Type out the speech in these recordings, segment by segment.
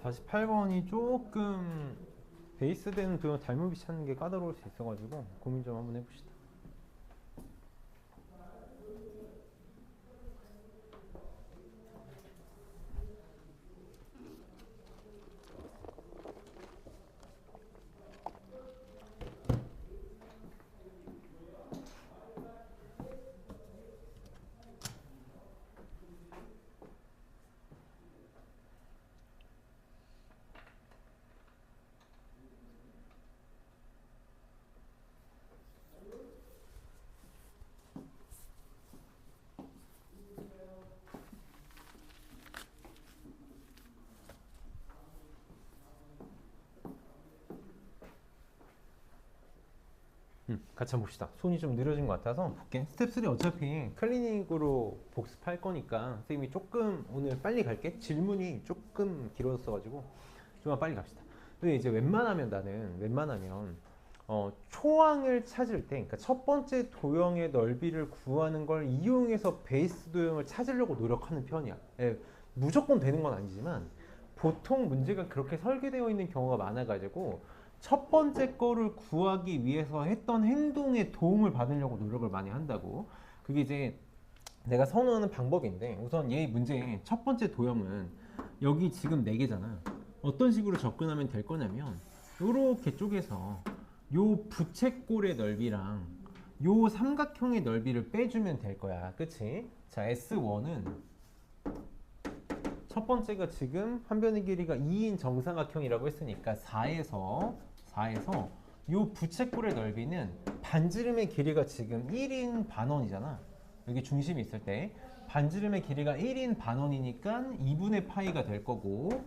48번이 조금 베이스되는 도형 닮음비 찾는 게 까다로울 수 있어가지고 고민 좀 한번 해봅시다. 같이 한번 봅시다. 손이 좀 느려진 것 같아서 볼게. 스텝 3 어차피 클리닉으로 복습할 거니까 선생님이 조금 오늘 빨리 갈게. 질문이 조금 길어졌어가지고 좀만 빨리 갑시다. 근데 이제 웬만하면 초항을 찾을 때, 그러니까 첫 번째 도형의 넓이를 구하는 걸 이용해서 베이스 도형을 찾으려고 노력하는 편이야. 예, 무조건 되는 건 아니지만 보통 문제가 그렇게 설계되어 있는 경우가 많아가지고 첫 번째 거를 구하기 위해서 했던 행동에 도움을 받으려고 노력을 많이 한다고. 그게 이제 내가 선호하는 방법인데, 우선 얘 문제의 첫 번째 도형은 여기 지금 4개잖아. 어떤 식으로 접근하면 될 거냐면 요렇게 쪼개서 요 부채꼴의 넓이랑 요 삼각형의 넓이를 빼주면 될 거야. 그치? 자, S1은 첫 번째가 지금 한 변의 길이가 2인 정사각형이라고 했으니까 4에서 요 부채꼴의 넓이는 반지름의 길이가 지금 1인 반원이잖아. 여기 중심이 있을 때 반지름의 길이가 1인 반원이니까 2분의 파이가 될 거고,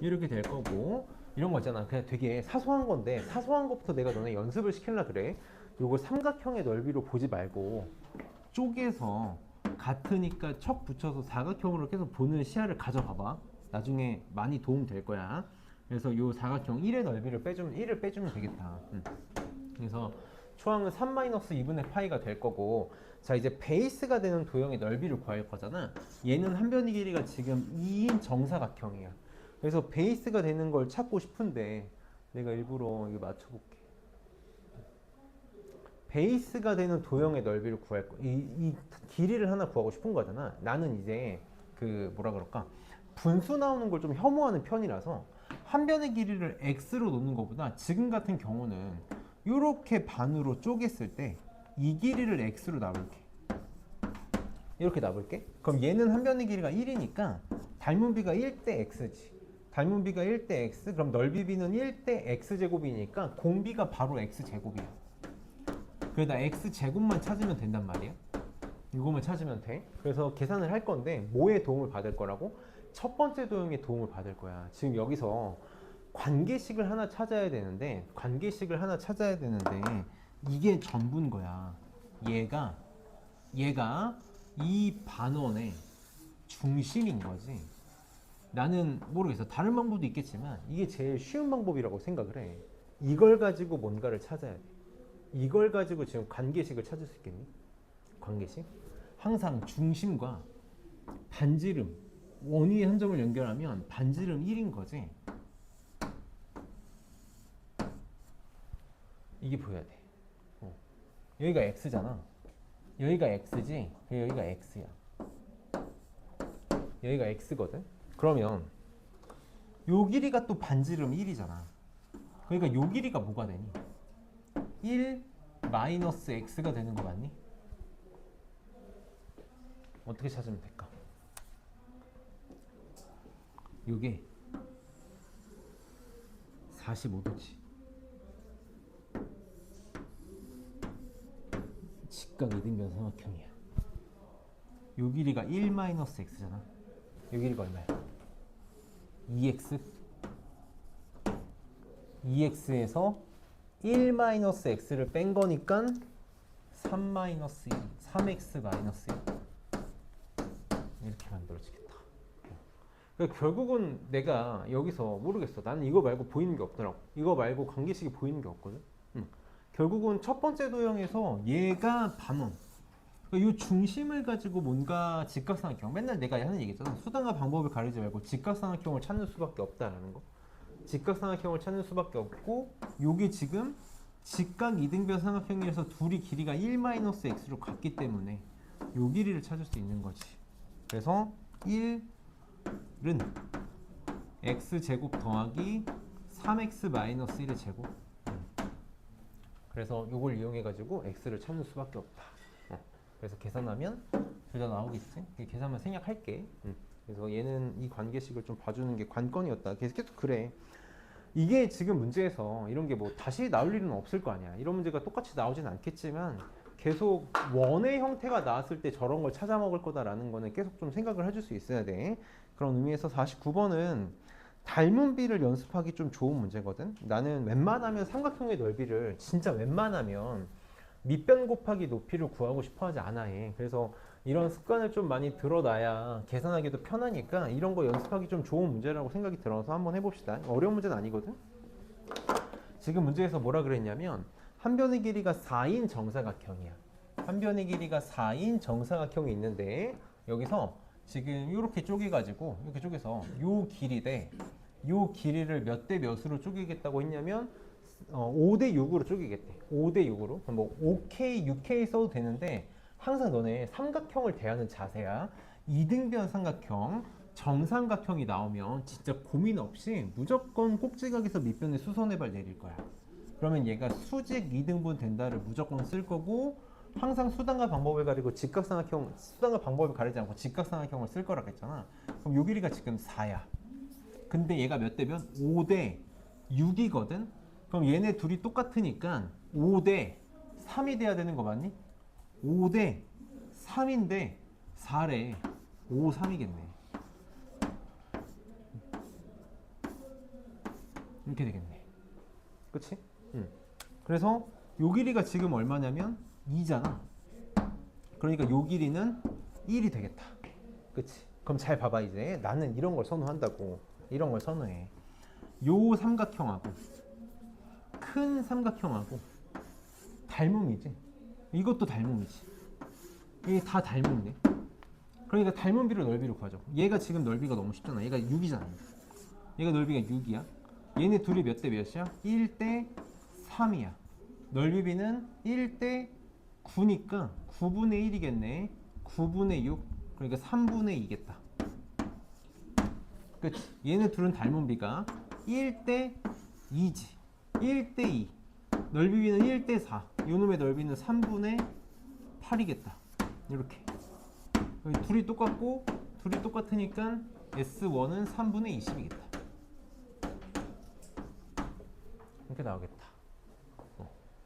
이렇게 될 거고, 이런 거 있잖아. 그냥 되게 사소한 건데 사소한 것부터 내가 너네 연습을 시키려 그래. 요거 삼각형의 넓이로 보지 말고 쪼개서 같으니까 척 붙여서 사각형으로 계속 보는 시야를 가져봐봐. 나중에 많이 도움 될 거야. 그래서 요 사각형 1의 넓이를 빼주면 1을 빼주면 되겠다. 그래서 초항은 3-2분의 파이가 될 거고, 자 이제 베이스가 되는 도형의 넓이를 구할 거잖아. 얘는 한 변의 길이가 지금 2인 정사각형이야. 그래서 베이스가 되는 걸 찾고 싶은데 내가 일부러 이거 맞춰볼게. 베이스가 되는 도형의 넓이를 구할 거. 이 길이를 하나 구하고 싶은 거잖아. 나는 이제 그 뭐라 그럴까, 분수 나오는 걸 좀 혐오하는 편이라서 한 변의 길이를 x로 놓는 것보다 지금 같은 경우는 이렇게 반으로 쪼갰을 때 이 길이를 x로 놔볼게. 이렇게 놔볼게. 그럼 얘는 한 변의 길이가 1이니까 닮은비가 1대 x지. 닮은비가 1대 x, 그럼 넓이비는 1대 x제곱이니까 공비가 바로 x제곱이야. 그러다 x제곱만 찾으면 된단 말이야. 이거만 찾으면 돼. 그래서 계산을 할 건데 뭐에 도움을 받을 거라고? 첫 번째 도형에 도움을 받을 거야. 지금 여기서 관계식을 하나 찾아야 되는데 이게 전부인 거야. 얘가 이 반원의 중심인 거지. 나는 모르겠어. 다른 방법도 있겠지만 이게 제일 쉬운 방법이라고 생각을 해. 이걸 가지고 뭔가를 찾아야 돼. 이걸 가지고 지금 관계식을 찾을 수 있겠니? 관계식? 항상 중심과 반지름, 원위의 한 점을 연결하면 반지름 1인 거지. 이게 보여야 돼. 여기가 x잖아. 여기가 x지. 여기가 x야. 여기가 x거든. 그러면 요 길이가 또 반지름 1이잖아. 그러니까 요 길이가 뭐가 되니? 1 마이너스 x가 되는 거 맞니? 어떻게 찾으면 될까? 요게 45도지. 직각 이등변 삼각형이야. 요 길이가 1 마이너스 x잖아. 요 길이가 얼마야? 2x. 2x에서 1 마이너스 x를 뺀 거니까 3 마이너스 1, 3x 마이너스 1. 이렇게 만들어지겠다. 그러니까 결국은 내가 여기서 모르겠어. 나는 이거 말고 보이는 게 없더라고. 이거 말고 관계식이 보이는 게 없거든. 결국은 첫 번째 도형에서 얘가 반원, 이 중심을 가지고 뭔가 직각삼각형 맨날 내가 하는 얘기잖아. 수단과 방법을 가리지 말고 직각삼각형을 찾는 수밖에 없다라는 거. 직각삼각형을 찾는 수밖에 없고 요게 지금 직각 이등변 삼각형이라서 둘이 길이가 1-x로 같기 때문에 요 길이를 찾을 수 있는 거지. 그래서 1은 x제곱 더하기 3x-1의 제곱. 그래서 요걸 이용해 가지고 x를 찾는 수밖에 없다. 그래서 계산하면 둘 다 나오겠지. 계산만 생략할게. 그래서 얘는 이 관계식을 좀 봐주는 게 관건이었다. 계속 그래. 이게 지금 문제에서 이런 게 뭐 다시 나올 일은 없을 거 아니야. 이런 문제가 똑같이 나오진 않겠지만 계속 원의 형태가 나왔을 때 저런 걸 찾아 먹을 거다라는 거는 계속 좀 생각을 해줄 수 있어야 돼. 그런 의미에서 49번은 닮은 비를 연습하기 좀 좋은 문제거든. 나는 웬만하면 삼각형의 넓이를 진짜 웬만하면 밑변 곱하기 높이를 구하고 싶어 하지 않아 해. 그래서 이런 습관을 좀 많이 들어놔야 계산하기도 편하니까 이런 거 연습하기 좀 좋은 문제라고 생각이 들어서 한번 해봅시다. 어려운 문제는 아니거든. 지금 문제에서 뭐라 그랬냐면 한 변의 길이가 4인 정사각형이야. 한 변의 길이가 4인 정사각형이 있는데 여기서 지금 이렇게 쪼개가지고 이렇게 쪼개서 요 길이 대 요 길이를 몇 대 몇으로 쪼개겠다고 했냐면 5대 6으로 쪼개겠대. 5대 6으로. 뭐 5K, 6K 써도 되는데 항상 너네 삼각형을 대하는 자세야. 이등변 삼각형, 정삼각형이 나오면 진짜 고민 없이 무조건 꼭지각에서 밑변에 수선의 발 내릴 거야. 그러면 얘가 수직 2등분 된다를 무조건 쓸 거고 항상 수단과 방법을 가리고 직각삼각형, 수단과 방법을 가리지 않고 직각삼각형을 쓸 거라고 했잖아. 그럼 요 길이가 지금 4야. 근데 얘가 몇 대면 5대 6이거든. 그럼 얘네 둘이 똑같으니까 5대 3이 돼야 되는 거 맞니? 5대 3인데 4래. 5, 3이겠네. 이렇게 되겠네. 그치? 그래서 요 길이가 지금 얼마냐면 2잖아. 그러니까 요 길이는 1이 되겠다. 그치? 그럼 잘 봐봐 이제. 나는 이런 걸 선호한다고. 이런 걸 선호해. 요 삼각형하고 큰 삼각형하고 닮음이지. 이것도 닮음이지. 이게 다 닮음이네. 그러니까 닮은 비를 넓이로 구하죠. 얘가 지금 넓이가 너무 쉽잖아. 얘가 6이잖아. 얘가 넓이가 6이야. 얘네 둘이 몇 대 몇이야? 1대 3이야. 넓이비는 1대 9니까 9분의 1이겠네. 9분의 6. 그러니까 3분의 2겠다. 그치? 얘네 둘은 닮은 비가 1대 2지. 1대 2. 넓이비는 1대 4. 요놈의 넓이는 3분의 8이겠다. 이렇게. 둘이 똑같고 둘이 똑같으니까 S1은 3분의 20이겠다. 이렇게 나오겠다.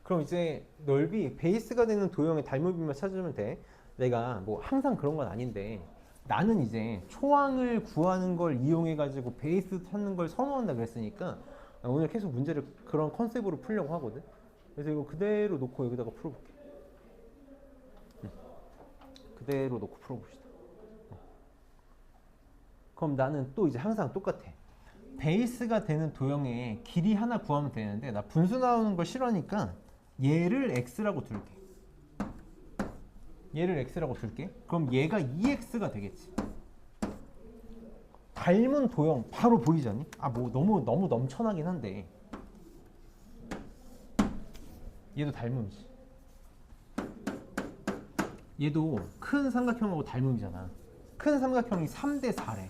그럼 이제 넓이 베이스가 되는 도형의 닮음비만 찾으면 돼. 내가 뭐 항상 그런 건 아닌데 나는 이제 초항을 구하는 걸 이용해 가지고 베이스 찾는 걸 선호한다 그랬으니까 오늘 계속 문제를 그런 컨셉으로 풀려고 하거든. 그래서 이거 그대로 놓고 여기다가 풀어볼게. 그대로 놓고 풀어봅시다. 그럼 나는 또 이제 항상 똑같아. 베이스가 되는 도형의 길이 하나 구하면 되는데 나 분수 나오는 걸 싫어하니까 얘를 x라고 둘게. 얘를 x라고 둘게. 그럼 얘가 2x가 되겠지. 닮은 도형 바로 보이지 않니? 아, 뭐 너무 넘쳐나긴 한데 얘도 닮음이지. 얘도 큰 삼각형하고 닮음이잖아. 큰 삼각형이 3대 4래.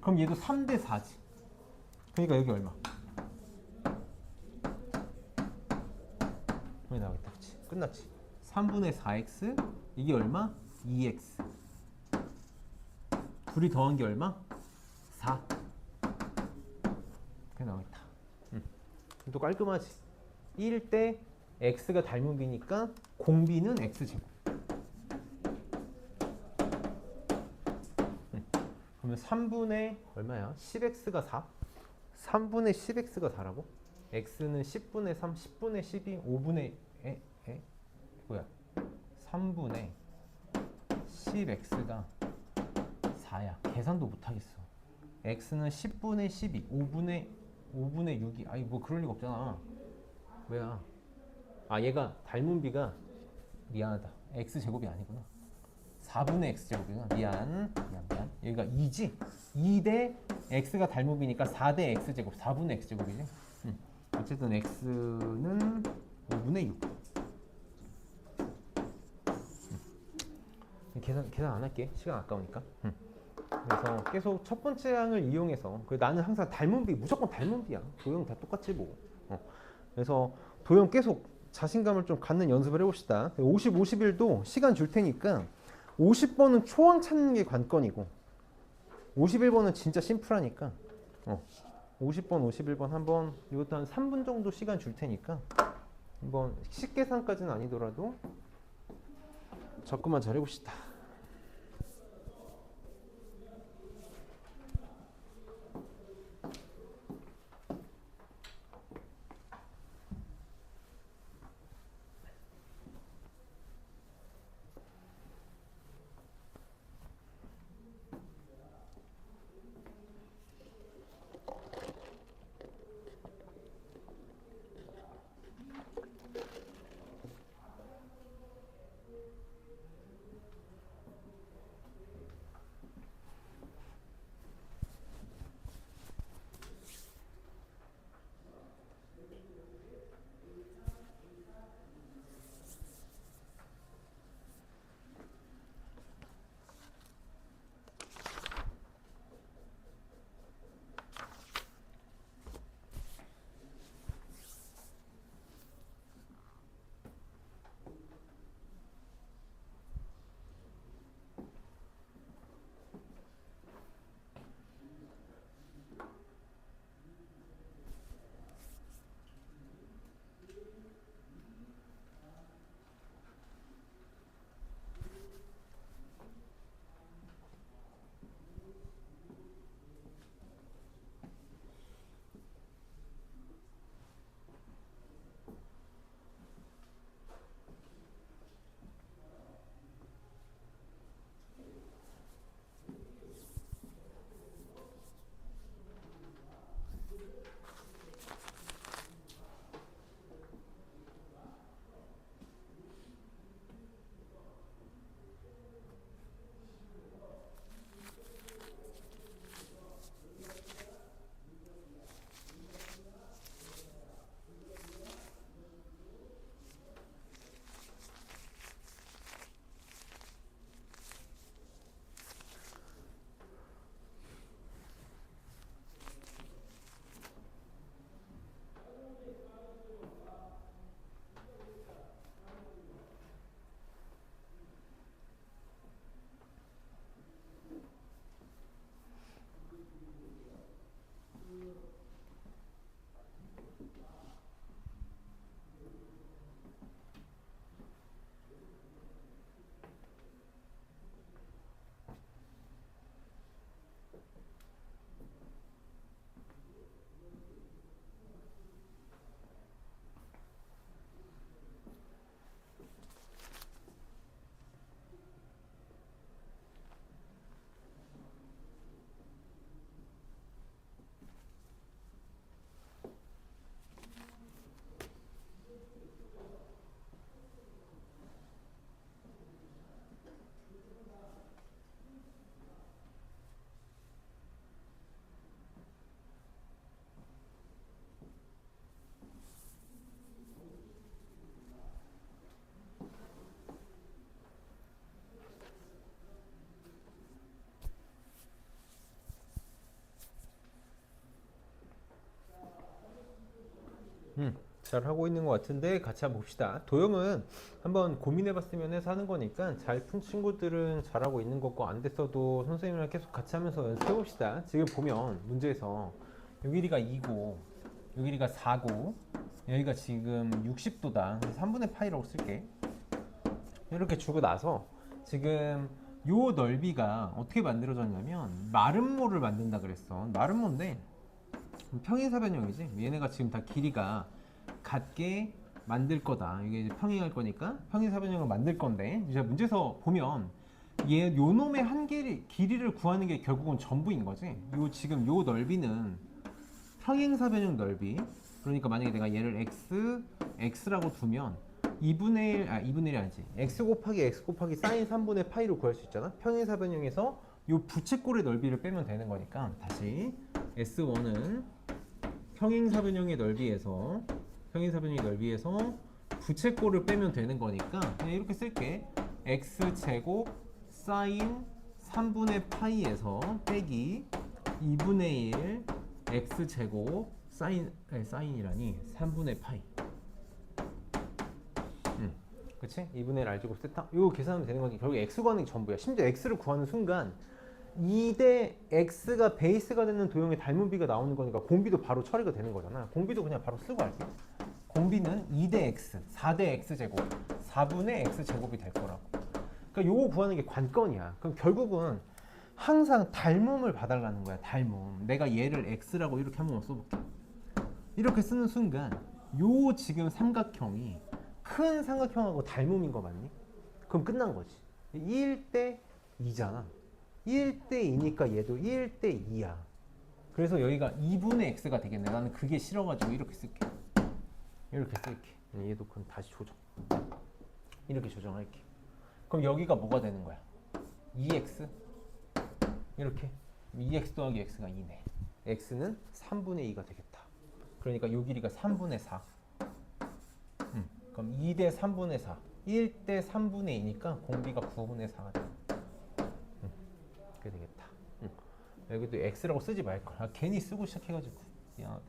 그럼 얘도 3대 4지. 그러니까 여기 얼마? 여기 나오겠다. 그치? 끝났지. 3분의 4x 이게 얼마? 2x. 둘이 더한 게 얼마? 4. 그게 나오겠다. 또 깔끔하지. 1대 x가 닮은 비니까 공비는 x제곱. 그러면 3분의 얼마야? 10x가 4? 3분의 10x가 4라고? x는 10분의 3, 10분의 12, 5분의 뭐야? 3분의 10x가 4야. 계산도 못하겠어. x는 10분의 12, 5분의 6이 아니 뭐 그럴 리가 없잖아. 왜야? 아 얘가 닮은 비가 미안하다. x제곱이 아니구나. 4분의 x제곱이구나. 미안. 여기가 2지? 2 대 x가 닮음이니까 4 대 x제곱. 4분의 x제곱이지? 어쨌든 x는 5분의 6. 계산 안 할게. 시간 아까우니까. 그래서 계속 첫 번째 항을 이용해서 나는 항상 닮은비, 무조건 닮은비야. 도형 다 똑같지 뭐. 그래서 도형 계속 자신감을 좀 갖는 연습을 해봅시다. 50, 51도 시간 줄 테니까 50번은 초항 찾는 게 관건이고 51번은 진짜 심플하니까 50번, 51번 한번 이것도 한 3분 정도 시간 줄 테니까 한번 식계산까지는 아니더라도 접근만 잘 해봅시다. 잘 하고 있는 것 같은데 같이 한번 봅시다. 도형은 한번 고민해봤으면 해서 하는 거니까 잘 푼 친구들은 잘하고 있는 거고 안 됐어도 선생님이랑 계속 같이 하면서 연습해봅시다. 지금 보면 문제에서 요 길이가 2고 요 길이가 4고 여기가 지금 60도다. 3분의 파이라고 쓸게. 이렇게 주고 나서 지금 요 넓이가 어떻게 만들어졌냐면 마름모를 만든다 그랬어. 마름모인데 평행사변형이지. 얘네가 지금 다 길이가 같게 만들 거다. 이게 이제 평행할 거니까 평행사변형을 만들 건데 이제 문제에서 보면 요 놈의 한 길이를 구하는 게 결국은 전부인 거지. 요 지금 요 넓이는 평행사변형 넓이. 그러니까 만약에 내가 얘를 x라고 두면 2분의 1, 2분의 1이 아니지. x 곱하기 사인 3분의 파이로 구할 수 있잖아. 평행사변형에서 요 부채꼴의 넓이를 빼면 되는 거니까 다시 S1은 평행사변형의 넓이에서 부채꼴을 빼면 되는 거니까 그냥 이렇게 쓸게. x제곱 사인 3분의 파이에서 빼기 2분의 1 x제곱 사인이라니 3분의 파이. 그치? 2분의 1 r제곱 세타. 이거 계산하면 되는 거지. 결국 x 구하는 게 전부야. 심지어 x를 구하는 순간 2대 x가 베이스가 되는 도형의 닮은비가 나오는 거니까 공비도 바로 처리가 되는 거잖아. 공비도 그냥 바로 쓰고 할게. 공비는 2대 x, 4대 x제곱, 4분의 x제곱이 될 거라고. 그러니까 요거 구하는 게 관건이야. 그럼 결국은 항상 닮음을 봐달라는 거야. 닮음. 내가 얘를 x라고 이렇게 한번 써볼게. 이렇게 쓰는 순간 요 지금 삼각형이 큰 삼각형하고 닮음인 거 맞니? 그럼 끝난 거지. 1대 2잖아. 1대 2니까 얘도 1대 2야. 그래서 여기가 2분의 x가 되겠네. 나는 그게 싫어가지고 이렇게 쓸게. 이렇게 쓸게. 얘도 그럼 다시 조정. 이렇게 조정할게. 그럼 여기가 뭐가 되는 거야? 2x 이렇게 2x 더하기 x가 2네. x는 3분의 2가 되겠다. 그러니까 요 길이가 3분의 4. 그럼 2대 3분의 4 1대 3분의 2니까 공비가 9분의 4가 돼. 그게 되겠다. 여기도 x라고 쓰지 말걸. 아, 괜히 쓰고 시작해가지고 미안하다.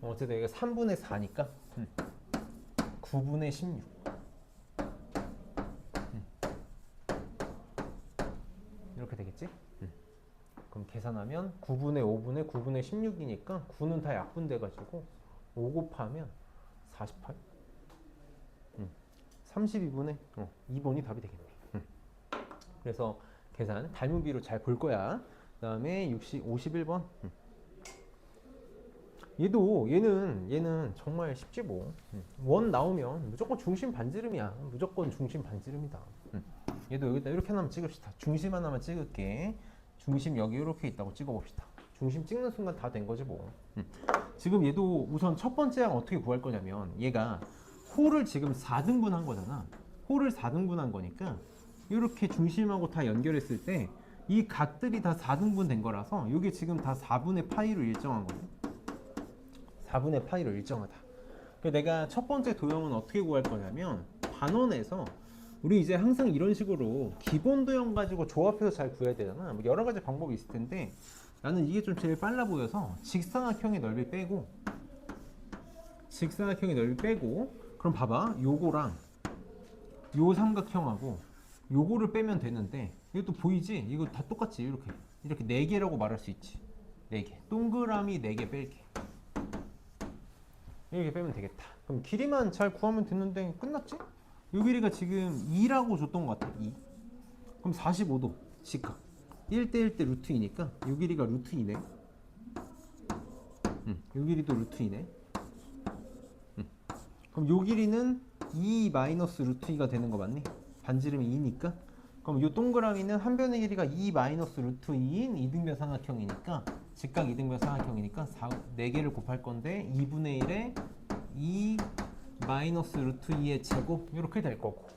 어쨌든 여기가 3분의 4니까 9분의 16. 이렇게 되겠지? 그럼 계산하면 9분의 5분의 9분의 16이니까 9는 다 약분돼가지고 5 곱하면 48. 32분의 2번이 답이 되겠네. 그래서 계산 닮은비로 잘 볼 거야. 그 다음에 51번. 얘는 정말 쉽지 뭐. 원 나오면 무조건 중심 반지름이야. 무조건 중심 반지름이다. 얘도 여기다 이렇게 하나만 찍읍시다. 중심 하나만 찍을게. 중심 여기 이렇게 있다고 찍어봅시다. 중심 찍는 순간 다 된 거지 뭐. 지금 얘도 우선 첫 번째 항 어떻게 구할 거냐면 얘가 홀을 지금 4등분 한 거잖아. 홀을 4등분 한 거니까 이렇게 중심하고 다 연결했을 때 이 각들이 다 4등분 된 거라서 이게 지금 다 4분의 파이로 일정한 거네. 4분의 파이로 일정하다. 그래서 내가 첫 번째 도형은 어떻게 구할 거냐면 반원에서 우리 이제 항상 이런 식으로 기본 도형 가지고 조합해서 잘 구해야 되잖아. 뭐 여러 가지 방법이 있을 텐데 나는 이게 좀 제일 빨라 보여서 직사각형의 넓이 빼고 그럼 봐봐. 요거랑 요 삼각형하고 요거를 빼면 되는데 이것도 보이지? 이거 다 똑같지? 이렇게 4개라고 말할 수 있지. 4개. 동그라미 4개 뺄게. 이렇게 빼면 되겠다. 그럼 길이만 잘 구하면 되는데 끝났지? 요 길이가 지금 2라고 줬던 것 같아. 2. 그럼 45도 직각. 1대 1대 루트 2니까 요 길이가 루트 2네. 요 길이도 루트 2네. 그럼 요 길이는 2 마이너스 루트 2가 되는 거 맞니? 반지름이 2니까. 그럼 요 동그라미는 한 변의 길이가 2 마이너스 루트 2인 이등변 삼각형이니까 직각 이등변 삼각형이니까 4개를 곱할 건데 2분의 1에 2 마이너스 루트 2의 제곱 이렇게 될 거고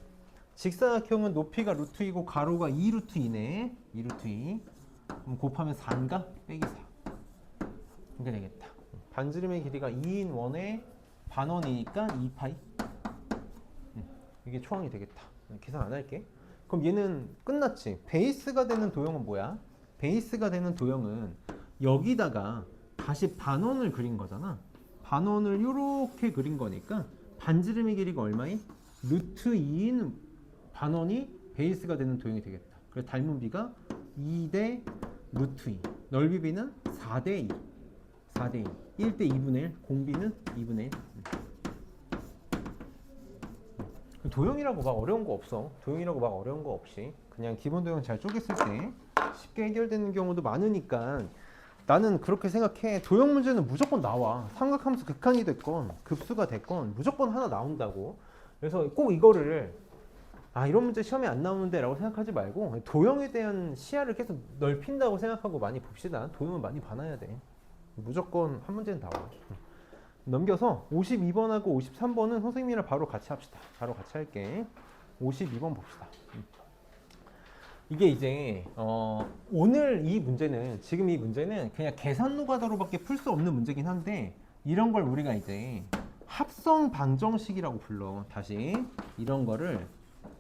직사각형은 높이가 루트 2고 가로가 2 루트 2네. 2 루트 2. 그럼 곱하면 4인가? 빼기 4. 이렇게 되겠다. 반지름의 길이가 2인 원의 반원이니까 2파이. 이게 초항이 되겠다. 계산 안 할게. 그럼 얘는 끝났지. 베이스가 되는 도형은 뭐야? 베이스가 되는 도형은 여기다가 다시 반원을 그린 거잖아. 반원을 이렇게 그린 거니까 반지름의 길이가 얼마인? 루트 2인 반원이 베이스가 되는 도형이 되겠다. 그래서 닮은비가 2대 루트 2. 넓이비는 4대 2. 4대 2. 1대 2분의 1. 공비는 2분의 1. 도형이라고 막 어려운 거 없어. 도형이라고 막 어려운 거 없이 그냥 기본 도형 잘 쪼갰을 때 쉽게 해결되는 경우도 많으니까 나는 그렇게 생각해. 도형 문제는 무조건 나와. 삼각함수 극한이 됐건 급수가 됐건 무조건 하나 나온다고. 그래서 꼭 이거를 이런 문제 시험에 안 나오는데 라고 생각하지 말고 도형에 대한 시야를 계속 넓힌다고 생각하고 많이 봅시다. 도형은 많이 봐놔야 돼. 무조건 한 문제는 나와. 넘겨서 52번하고 53번은 선생님이랑 바로 같이 합시다. 바로 같이 할게. 52번 봅시다. 이게 이제 오늘 이 문제는 지금 이 문제는 그냥 계산 노가다로밖에 풀 수 없는 문제긴 한데 이런 걸 우리가 이제 합성 방정식이라고 불러. 다시 이런 거를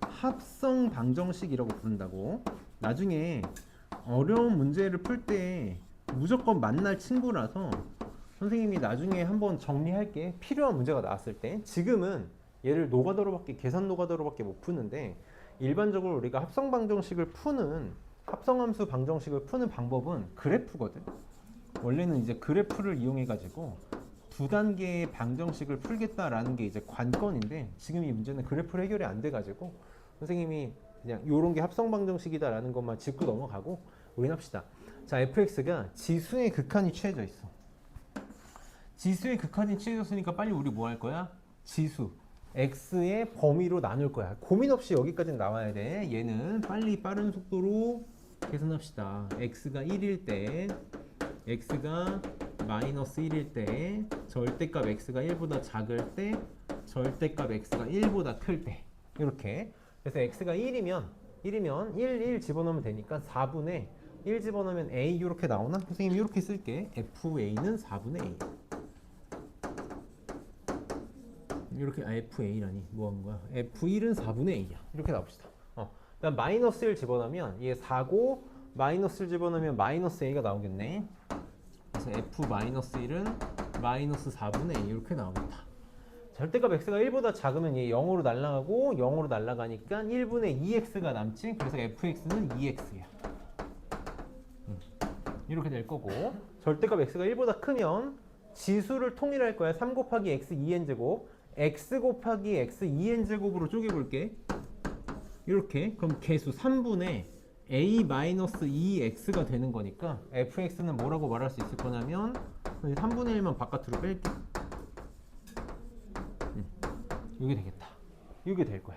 합성 방정식이라고 부른다고. 나중에 어려운 문제를 풀 때 무조건 만날 친구라서 선생님이 나중에 한번 정리할게. 필요한 문제가 나왔을 때. 지금은 얘를 노가다로밖에 계산 노가다로밖에 못 푸는데 일반적으로 우리가 합성 방정식을 푸는 합성함수 방정식을 푸는 방법은 그래프거든. 원래는 이제 그래프를 이용해 가지고 두 단계의 방정식을 풀겠다라는 게 이제 관건인데 지금 이 문제는 그래프로 해결이 안 돼 가지고 선생님이 그냥 요런 게 합성 방정식이다라는 것만 짚고 넘어가고 우린 합시다. 자, fx가 지수의 극한이 취해져 있어. 지수의 극한이 취해졌으니까 빨리 우리 뭐 할 거야? 지수 x의 범위로 나눌 거야. 고민 없이 여기까지 나와야 돼. 얘는 빨리 빠른 속도로 계산합시다. x가 1일 때, x가 마이너스 1일 때, 절대값 x가 1보다 작을 때, 절대값 x가 1보다 클 때. 이렇게. 그래서 x가 1이면 1 집어넣으면 되니까 4분의 1 집어넣으면 a 이렇게 나오나? 선생님 이렇게 쓸게. fa는 4분의 a. 이렇게 FA라니 뭐 하는 거야? F1은 4분의 A야. 이렇게 나옵시다. 그다음 마이너스 1 집어넣으면 얘 4고 마이너스 1 집어넣으면 마이너스 A가 나오겠네. 그래서 F-1은 마이너스 4분의 A 이렇게 나오겠다. 절대값 x가 1보다 작으면 얘 0으로 날아가고 0으로 날아가니까 1분의 2x가 남지. 그래서 fx는 2x야. 이렇게 될 거고 절대값 x가 1보다 크면 지수를 통일할 거야. 3 곱하기 x 2n제곱 x 곱하기 x 2n제곱으로 쪼개볼게. 이렇게 그럼 개수 3분의 a-2x가 되는 거니까 fx는 뭐라고 말할 수 있을 거냐면 3분의 1만 바깥으로 뺄게. 이게 되겠다. 이게 될 거야.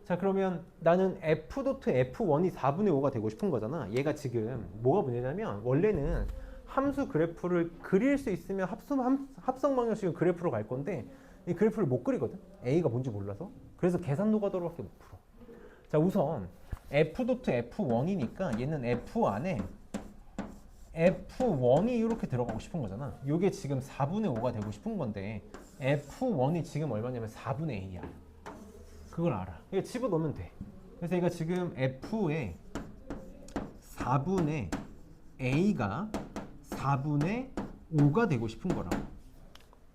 자, 그러면 나는 f.f1이 4분의 5가 되고 싶은 거잖아. 얘가 지금 뭐가 문제냐면 원래는 함수 그래프를 그릴 수 있으면 합성 방정식은 그래프로 갈 건데 이 그래프를 못 그리거든. A가 뭔지 몰라서. 그래서 계산 노가다로밖에 못 풀어. 자, 우선 f.f1이니까 얘는 f 안에 f1이 이렇게 들어가고 싶은 거잖아. 이게 지금 4분의 5가 되고 싶은 건데 f1이 지금 얼마냐면 4분의 a야. 그걸 알아. 이거 집어넣으면 돼. 그래서 얘가 지금 f에 4분의 a가 4분의 5가 되고 싶은 거라고.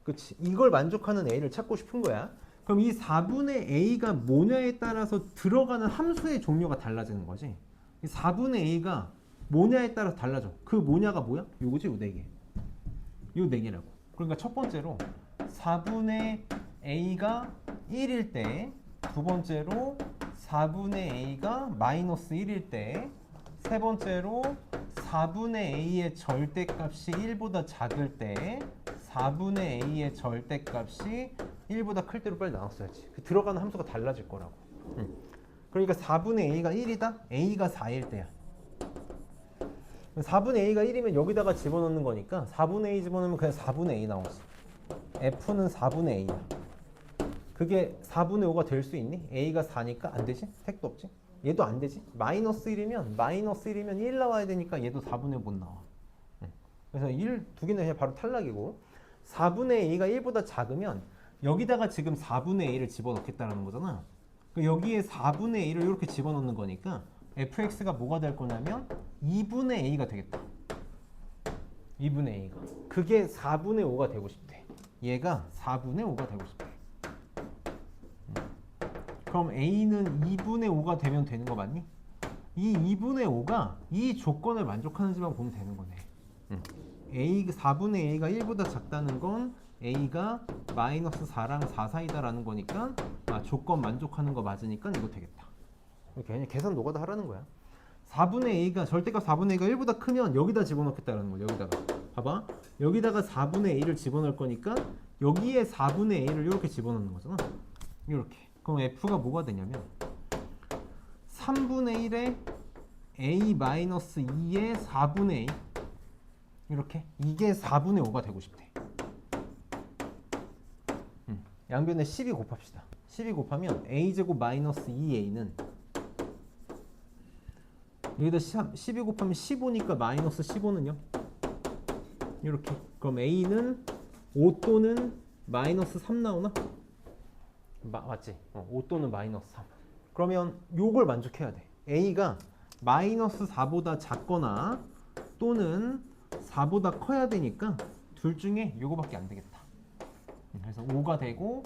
그치? 이걸 만족하는 a를 찾고 싶은 거야. 그럼 이 4분의 a가 뭐냐에 따라서 들어가는 함수의 종류가 달라지는 거지. 이 4분의 a가 뭐냐에 따라서 달라져. 그 뭐냐가 뭐야? 요거지, 요 4개. 요 4개라고. 그러니까 첫 번째로 4분의 a가 1일 때, 두 번째로 4분의 a가 마이너스 1일 때, 세 번째로 4분의 a의 절대값이 1보다 작을 때, 4분의 a의 절대값이 1보다 클 때로 빨리 나눴어야지. 그 들어가는 함수가 달라질 거라고. 그러니까 4분의 a가 1이다? a가 4일 때야. 4분의 a가 1이면 여기다가 집어넣는 거니까 4분의 a 집어넣으면 그냥 4분의 a 나오지. f는 4분의 a야. 그게 4분의 5가 될 수 있니? a가 4니까 안 되지? 택도 없지? 얘도 안 되지? 마이너스 1이면 1 나와야 되니까 얘도 4분의 5 못 나와. 그래서 1, 두 개는 그냥 바로 탈락이고 4분의 a가 1보다 작으면 여기다가 지금 4분의 a를 집어넣겠다는 거잖아. 여기에 4분의 a를 이렇게 집어넣는 거니까 fx가 뭐가 될 거냐면 2분의 a가 되겠다. 2분의 a가. 그게 4분의 5가 되고 싶대. 얘가 4분의 5가 되고 싶대. 그럼 a는 2분의 5가 되면 되는 거 맞니? 이 2분의 5가 이 조건을 만족하는지만 보면 되는 거네. A, 4분의 a가 1보다 작다는 건 a가 마이너스 4랑 4 사이다라는 거니까 조건 만족하는 거 맞으니까 이거 되겠다. 이렇게 그냥 계산 노가다 하라는 거야. 4분의 a가 절대값 4분의 a가 1보다 크면 여기다 집어넣겠다라는 거야. 여기다가 봐봐. 여기다가 4분의 a를 집어넣을 거니까 여기에 4분의 a를 이렇게 집어넣는 거잖아. 이렇게. 그럼 f가 뭐가 되냐면 3분의 1에 a-2의 4분의 a 이렇게. 이게 4분의 5가 되고 싶대. 양변에 12 곱합시다. 12 곱하면 a제곱 마이너스 2a는 여기다 12 곱하면 15니까 마이너스 15는요? 이렇게. 그럼 a는 5 또는 마이너스 3 나오나? 맞지? 5 또는 마이너스 3. 그러면 요걸 만족해야 돼. a가 마이너스 4보다 작거나 또는 4보다 커야 되니까 둘 중에 요거밖에 안 되겠다. 그래서 5가 되고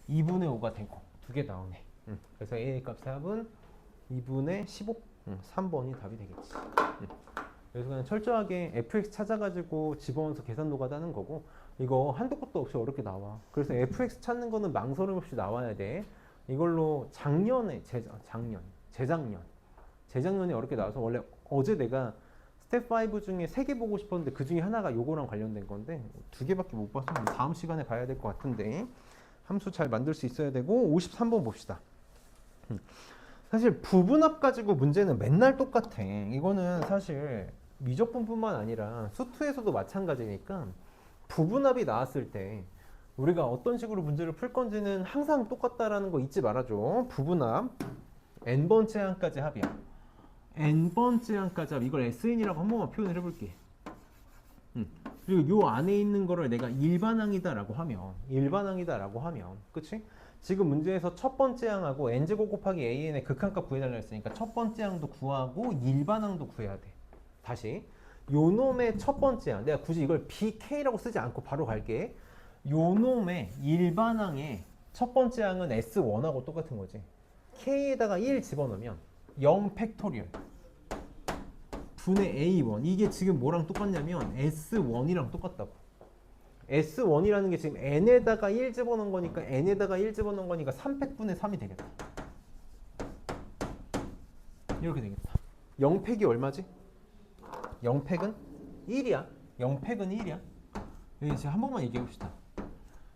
2분의 5가 되고 두 개 나오네. 그래서 a 값의 합은 2분의 15. 3번이 답이 되겠지. 그래서 그냥 철저하게 fx 찾아가지고 집어넣어서 계산 노가다는 거고, 이거 한도 끝도 없이 어렵게 나와. 그래서 fx 찾는 거는 망설임 없이 나와야 돼. 이걸로 재작년에 어렵게 나와서, 원래 어제 내가 스텝 5 중에 3개 보고 싶었는데 그 중에 하나가 요거랑 관련된 건데 2개밖에 못 봐서 다음 시간에 봐야 될 것 같은데, 함수 잘 만들 수 있어야 되고. 53번 봅시다. 사실 부분합 가지고 문제는 맨날 똑같아. 이거는 사실 미적분뿐만 아니라 수투에서도 마찬가지니까 부분합이 나왔을 때 우리가 어떤 식으로 문제를 풀 건지는 항상 똑같다라는 거 잊지 말아줘. 부분합 n번째 항까지 합이야. n번째 항까지 합. 이걸 SN이라고 한 번만 표현을 해볼게. 그리고 요 안에 있는 거를 내가 일반항이다라고 하면 그치? 지금 문제에서 첫 번째 항하고 n제곱 곱하기 an의 극한값 구해달라 했으니까 첫 번째 항도 구하고 일반항도 구해야 돼. 다시 요 놈의 첫 번째 항, 내가 굳이 이걸 bk라고 쓰지 않고 바로 갈게. 요 놈의 일반항의 첫 번째 항은 s1하고 똑같은 거지. k에다가 1 집어넣으면 0 팩토리얼 분의 a1. 이게 지금 뭐랑 똑같냐면 s1이랑 똑같다고. S1이라는 게 지금 n에다가 1 집어넣은 거니까 3팩분의 3이 되겠다. 이렇게 되겠다. 0팩이 얼마지? 0팩은 1이야. 0팩은 1이야. 여기 제가 한 번만 얘기해 봅시다.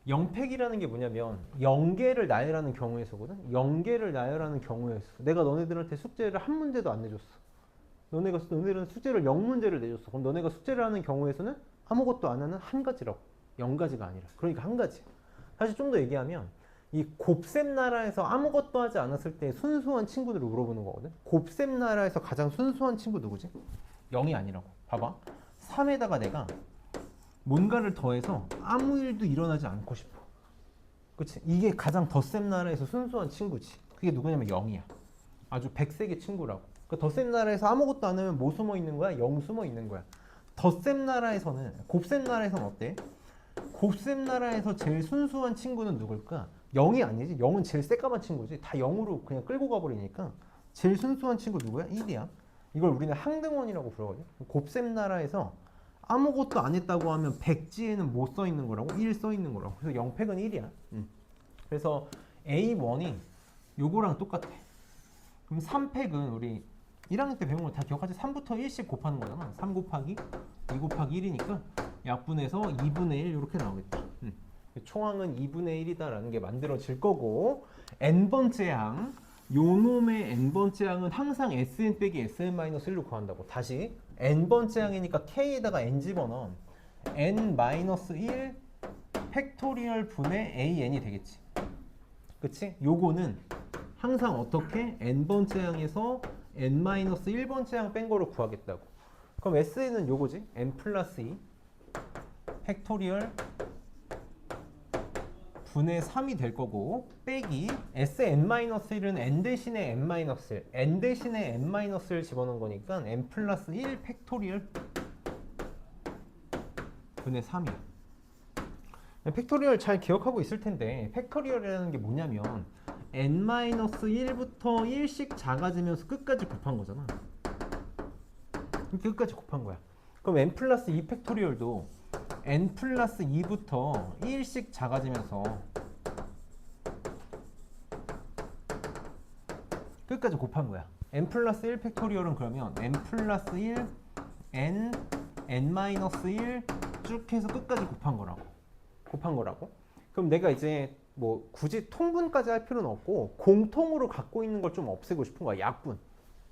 0팩이라는 게 뭐냐면 0개를 나열하는 경우에서거든. 0개를 나열하는 경우에서 내가 너네들한테 숙제를 한 문제도 안 내줬어. 너네들은 숙제를 0문제를 내줬어. 그럼 너네가 숙제를 하는 경우에서는 아무것도 안 하는 한 가지라고. 0가지가 아니라. 그러니까 한 가지. 사실 좀 더 얘기하면 이 곱셈 나라에서 아무것도 하지 않았을 때 순수한 친구들을 물어보는 거거든. 곱셈 나라에서 가장 순수한 친구 누구지? 0이 아니라고. 봐봐. 3에다가 내가 뭔가를 더해서 아무 일도 일어나지 않고 싶어. 그치? 이게 가장 덧셈 나라에서 순수한 친구지. 그게 누구냐면 0이야. 아주 백색의 친구라고. 그 덧셈 나라에서 아무것도 안 하면 뭐 숨어 있는 거야? 0 숨어 있는 거야. 덧셈 나라에서는, 곱셈 나라에서는 어때? 곱셈 나라에서 제일 순수한 친구는 누굴까? 0이 아니지. 0은 제일 새까만 친구지. 다 0으로 그냥 끌고 가버리니까 제일 순수한 친구 누구야? 1이야. 이걸 우리는 항등원이라고 부르거든. 곱셈 나라에서 아무것도 안 했다고 하면 백지에는 뭐 써 있는 거라고? 1 써 있는 거라고. 그래서 0팩은 1이야. 그래서 A1이 요거랑 똑같아. 그럼 3팩은 우리 1학년 때 배운 거 다 기억하지? 3부터 1씩 곱하는 거잖아. 3 곱하기 2 곱하기 1이니까 약분해서 2분의 1 이렇게 나오겠다. 총항은 2분의 1이다라는 게 만들어질 거고, n번째 항, 요 놈의 n번째 항은 항상 sn 빼기 sn-1로 구한다고. 다시 n번째 항이니까 k에다가 n 집어넣어. n-1 팩토리얼 분의 an이 되겠지. 그치? 요거는 항상 어떻게? n번째 항에서 n-1번째 항 뺀 거로 구하겠다고. 그럼 SN은 요거지? n 플러스 2 팩토리얼 분의 3이 될 거고, 빼기 Sn-1은 n 대신에 n-1, n 대신에 n-1를 집어넣은 거니까 n 플러스 1 팩토리얼 분의 3이야. 팩토리얼 잘 기억하고 있을 텐데, 팩토리얼이라는 게 뭐냐면 n-1부터 1씩 작아지면서 끝까지 곱한 거잖아. 이렇게 끝까지 곱한 거야. 그럼 n 플러스 2 팩토리얼도 n 플러스 2부터 1씩 작아지면서 끝까지 곱한 거야. n 플러스 1 팩토리얼은 그러면 n 플러스 1, n, n-1 쭉 해서 끝까지 곱한 거라고. 그럼 내가 이제 뭐 굳이 통분까지 할 필요는 없고 공통으로 갖고 있는 걸 좀 없애고 싶은 거야. 약분.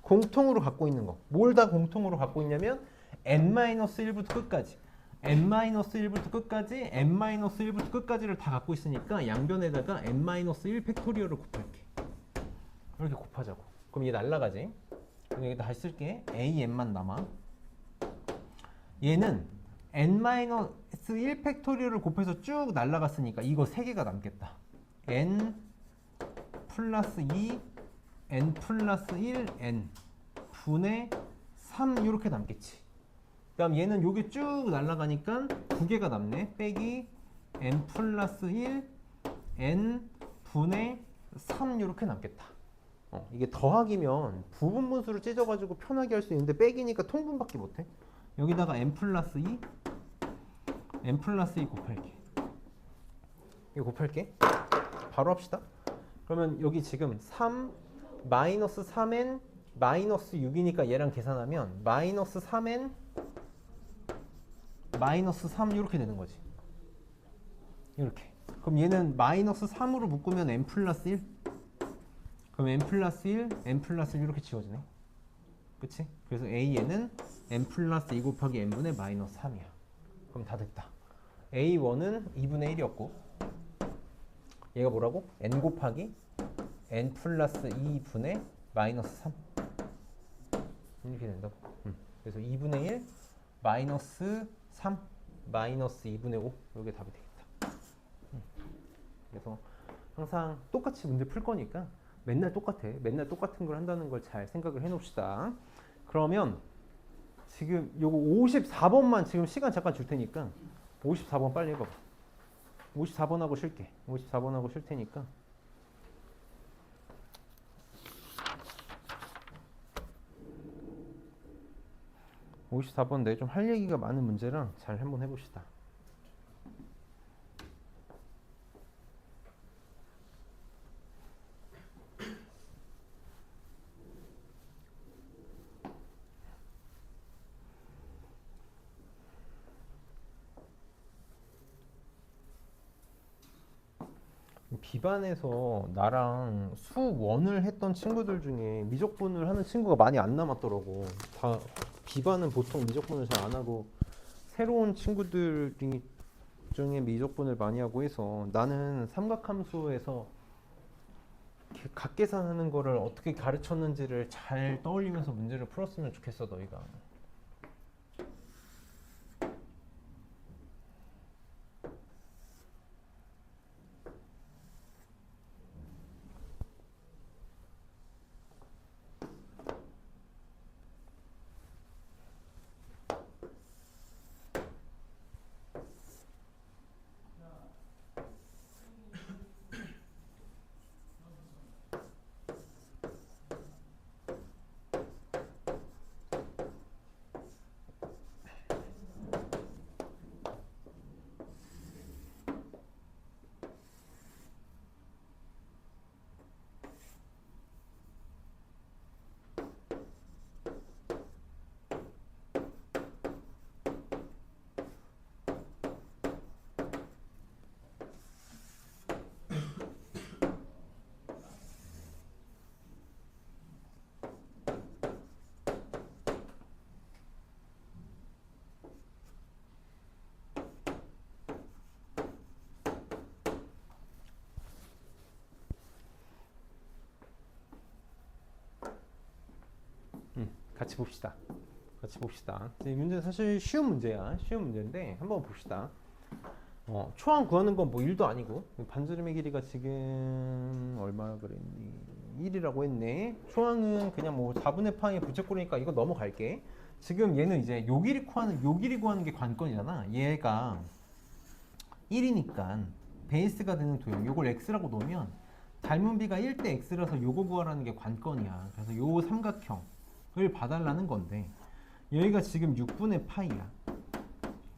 공통으로 갖고 있는 거. 뭘 다 공통으로 갖고 있냐면 n-1부터 끝까지. n-1부터 끝까지 n-1부터 끝까지를 다 갖고 있으니까 양변에다가 n-1 팩토리얼을 곱할게. 이렇게 곱하자고. 그럼 얘 날라가지. 그럼 여기다 다시 쓸게. a-n만 남아. 얘는 n-1 팩토리얼을 곱해서 쭉 날라갔으니까 이거 3개가 남겠다. n 플러스 2 n 플러스 1 n 분의 3 이렇게 남겠지. 그 다음 얘는 요게 쭉 날아가니까 2개가 남네. 빼기 n 플러스 1 n 분의 3 이렇게 남겠다. 이게 더하기면 부분분수를 찢어가지고 편하게 할 수 있는데 빼기니까 통분밖에 못해. 여기다가 n 플러스 2 곱할게. 이거 곱할게. 바로 합시다. 그러면 여기 지금 3 마이너스 3n 마이너스 6이니까 얘랑 계산하면 마이너스 3n 마이너스 3 이렇게 되는 거지. 이렇게. 그럼 얘는 마이너스 3으로 묶으면 n 플러스 1. 그럼 n 플러스 1, n 플러스 1 이렇게 지워지네. 그치? 그래서 a에는 n 플러스 2 곱하기 n분의 마이너스 3이야. 그럼 다 됐다. a1은 2분의 1이었고 얘가 뭐라고? n 곱하기 n 플러스 2분의 마이너스 3 이렇게 된다고. 그래서 2분의 1 마이너스 3 마이너스 2분의 5 이게 답이 되겠다. 그래서 항상 똑같이 문제 풀 거니까 맨날 똑같아. 맨날 똑같은 걸 한다는 걸 잘 생각을 해 놓읍시다. 그러면 지금 요거 54번만 지금 시간 잠깐 줄 테니까 54번 빨리 해봐. 54번하고 쉴게. 54번하고 쉴 테니까. (54번) 내 좀 할 얘기가 많은 문제랑 잘 한번 해봅시다. B반에서 나랑 수원을 했던 친구들 중에 미적분을 하는 친구가 많이 안 남았더라고. 다 B반은 보통 미적분을 잘 안 하고 새로운 친구들 중에 미적분을 많이 하고 해서 나는 삼각함수에서 각 계산하는 거를 어떻게 가르쳤는지를 잘 떠올리면서 문제를 풀었으면 좋겠어, 너희가. 같이 봅시다. 같이 봅시다. 이 문제는 사실 쉬운 문제야. 쉬운 문제인데 한번 봅시다. 초항 구하는 건 뭐 1도 아니고 반지름의 길이가 지금 얼마 그랬니? 1이라고 했네. 초항은 그냥 뭐 4분의 파이 부채꼴이니까 이거 넘어갈게. 지금 얘는 이제 요 길이 구하는 게 관건이잖아. 얘가 1이니까 베이스가 되는 도형 요걸 x라고 놓으면 닮은 비가 1대 x라서 요거 구하라는 게 관건이야. 그래서 요 삼각형을 봐달라는 건데 여기가 지금 6분의 파이야.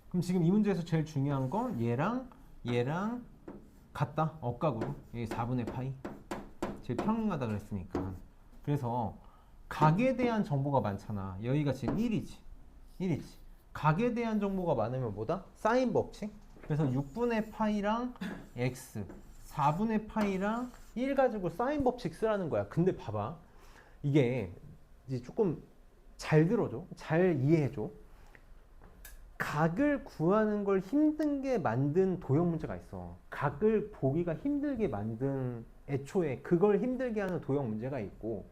그럼 지금 이 문제에서 제일 중요한 건 얘랑 같다. 억각으로. 얘 4분의 파이. 제일 평행하다 그랬으니까. 그래서 각에 대한 정보가 많잖아. 여기가 지금 1이지. 각에 대한 정보가 많으면 뭐다? 사인 법칙. 그래서 6분의 파이랑 x, 4분의 파이랑 1 가지고 사인 법칙 쓰라는 거야. 근데 봐봐. 이게 이제 조금 잘 들어줘. 잘 이해해줘. 각을 구하는 걸 힘든 게 만든 도형 문제가 있어. 각을 보기가 힘들게 만든 애초에 그걸 힘들게 하는 도형 문제가 있고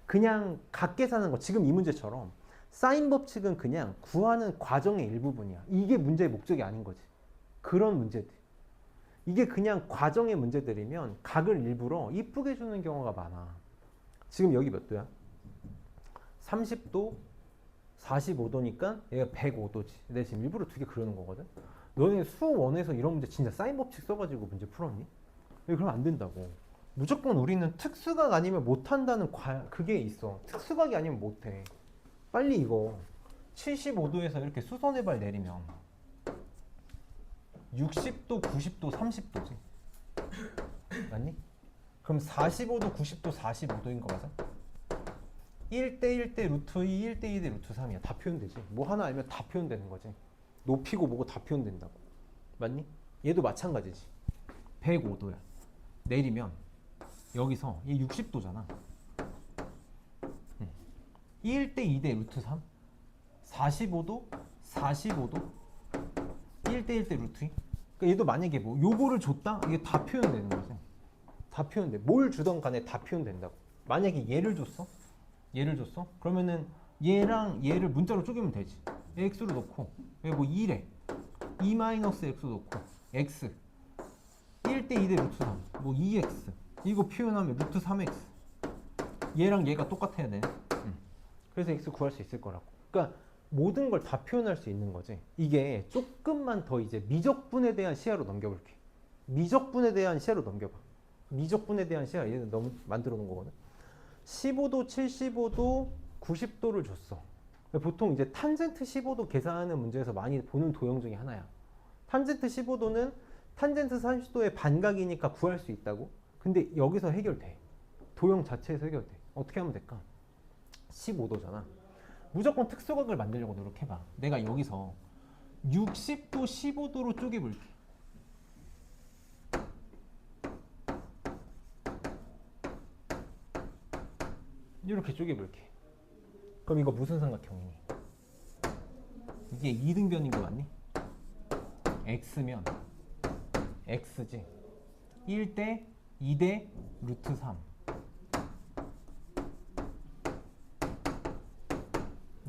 그냥 각 계산하는 거 지금 이 문제처럼 사인 법칙은 그냥 구하는 과정의 일부분이야. 이게 문제의 목적이 아닌 거지. 그런 문제들. 이게 그냥 과정의 문제들이면 각을 일부러 이쁘게 주는 경우가 많아. 지금 여기 몇 도야? 30도, 45도니까 얘가 105도지. 내가 지금 일부러 두 개 그러는 거거든. 너네 수원에서 이런 문제 진짜 사인 법칙 써가지고 문제 풀었니? 그럼 안 된다고. 무조건 우리는 특수각 아니면 못한다는 그게 있어. 특수각이 아니면 못해. 빨리 이거 75도에서 이렇게 수선의 발 내리면 60도, 90도, 30도지. 맞니? 그럼 45도, 90도, 45도인 거 맞아? 1대 1대 루트 2, 1대 2대 루트 3이야. 다 표현되지. 뭐 하나 알면 다 표현되는 거지. 높이고 뭐고 다 표현된다고. 맞니? 얘도 마찬가지지. 105도야. 내리면 여기서 얘 60도잖아. 1대 2대 루트 3. 45도, 45도, 1대 1대 루트 2. 그러니까 얘도 만약에 뭐 요거를 줬다? 이게 다 표현되는 거지. 다 표현돼. 뭘 주던 간에 다 표현된다고. 만약에 얘를 줬어? 얘를 줬어? 그러면은 얘랑 얘를 문자로 쪼개면 되지. x로 놓고 여기 뭐 2래 2-x 놓고 x 1대 2대 루트 3 뭐 2x 이거 표현하면 루트 3x 얘랑 얘가 똑같아야 되네. 그래서 x 구할 수 있을 거라고. 그러니까 모든 걸 다 표현할 수 있는 거지. 이게 조금만 더 이제 미적분에 대한 시야로 넘겨볼게. 미적분에 대한 시야로 넘겨봐. 미적분에 대한 시야 얘는 너무 만들어 놓은 거거든. 15도, 75도, 90도를 줬어. 보통 이제 탄젠트 15도 계산하는 문제에서 많이 보는 도형 중에 하나야. 탄젠트 15도는 탄젠트 30도의 반각이니까 구할 수 있다고. 근데 여기서 해결돼. 도형 자체에서 해결돼. 어떻게 하면 될까? 15도잖아. 무조건 특수각을 만들려고 노력해봐. 내가 여기서 60도, 15도로 쪼개볼게. 이렇게 쪼개볼게. 그럼 이거 무슨 삼각형이니? 이게 2등변인 거 맞니? x면 x지. 1대 2대 루트 3.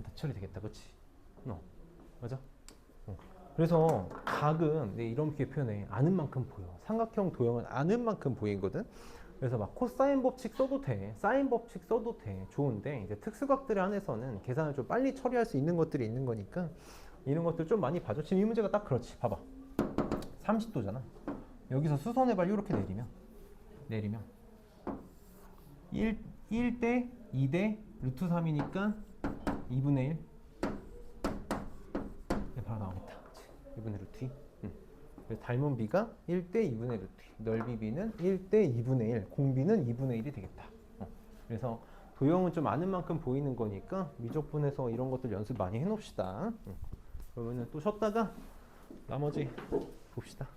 다 처리되겠다. 그치? 맞아? 그래서 각은 이렇게 표현해. 아는 만큼 보여. 삼각형 도형은 아는 만큼 보이거든? 그래서 막 코사인 법칙 써도 돼. 사인 법칙 써도 돼. 좋은데 이제 특수각들에 한해서는 계산을 좀 빨리 처리할 수 있는 것들이 있는 거니까 이런 것들 좀 많이 봐줘. 지금 이 문제가 딱 그렇지. 봐봐. 30도잖아. 여기서 수선의 발 이렇게 내리면 1대 2대 루트 3이니까 2분의 1 바로 나오겠다. 2분의 루트 2. 닮은 비가 1대 2분의 루트 2. 넓이 비는 1대 2분의 1. 공비는 2분의 1이 되겠다. 그래서 도형은 좀 아는 만큼 보이는 거니까 미적분에서 이런 것들 연습 많이 해놓읍시다. 그러면은 또 쉬었다가 나머지 봅시다.